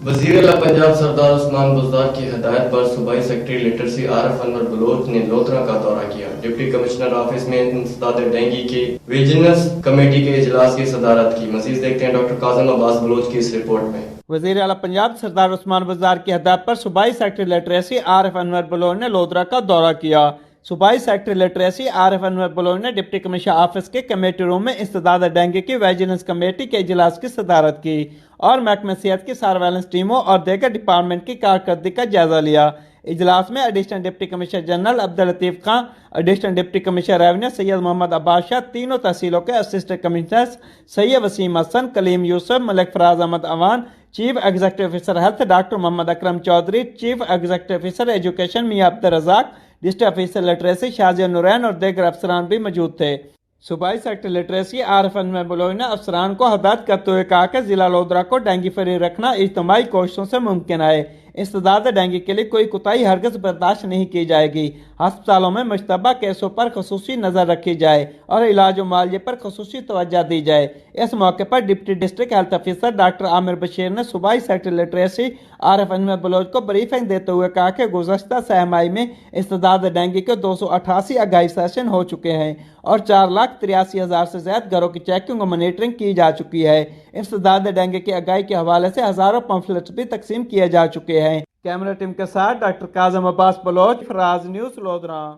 وزیر اعلیٰ پنجاب سردار عثمان بزدار کی ہدایت پر صوبائی سیکرٹری لٹریسی عارف انور بلوچ نے لودھرا کا دورہ کیا۔ ڈپٹی کمشنر آفس میں انسداد ڈینگی کی ویجلنس کمیٹی کے اجلاس کی صدارت کی۔ مزید دیکھتے ہیں ڈاکٹر کاظم عباس بلوچ کی اس رپورٹ میں۔ وزیر اعلیٰ پنجاب سردار عثمان بزدار کی ہدایت پر صوبائی سیکرٹری لٹریسی عارف انور بلوچ نے لودھرا کا دورہ کیا۔ صوبائی سیکرٹری لٹریسی عارف انور بلوچ نے ڈپٹی کمشنر آفس کے کمیٹی روم میں انسداد ڈینگی کی ویجلنس کمیٹی کے اجلاس کی صدارت کی اور محکمہ صحت کی سرویلنس ٹیموں اور دیگر ڈپارٹمنٹ کی کارکردگی کا جائزہ لیا۔ اجلاس میں additional deputy commissioner general Abdul Latif Khan, additional deputy commissioner revenue Syed Muhammad Abbas Shah, تینوں تحصیلوں کے assistant commissioners Syed Waseem Hassan, Kaleem Yousaf, Malik Faraz Ahmed Awan, chief executive officer health doctor Muhammad Akram Chaudhry, chief executive officer education Mian Abdul Razzaq, district officer literacy Shazia Noreen اور دیگر افسران بھی موجود تھے۔ صوبائی سیکرٹری لٹریسی عارف انور بلوچ نے افسران کو ہدایت کرتے ہوئے کہا کہ ضلع لودھرا کو ڈینگی فری رکھنا اجتماعی کوششوں سے ممکن ہے۔ انسداد ڈینگی کے لیے کوئی کوتاہی ہرگز برداشت نہیں کی جائے گی۔ ہسپتالوں میں مشتبہ کیسوں پر خصوصی نظر رکھی جائے اور علاج و معالجے پر خصوصی توجہ دی جائے۔ اس موقع پر deputy district health officer doctor Amir Bashir نے صوبائی سیکرٹری لٹریسی عارف انور بلوچ کو بریفنگ دیتے ہوئے کہا کہ گزشتہ سہ ماہی میں انسداد ڈینگی کے 288 آگاہی سیشن ہو چکے ہیں اور 4,83,000 سے زیادہ گھروں کی چیکنگ اور مانیٹرنگ کی جا چکی ہے۔ انسداد ڈینگی کی آگاہی کے حوالے سے ہزاروں پمفلٹس بھی تقسیم کیے جا چکے ہیں۔ کیمرہ ٹیم کے ساتھ ڈاکٹر کاظم عباس بلوچ، فراز نیوز، لودھرا۔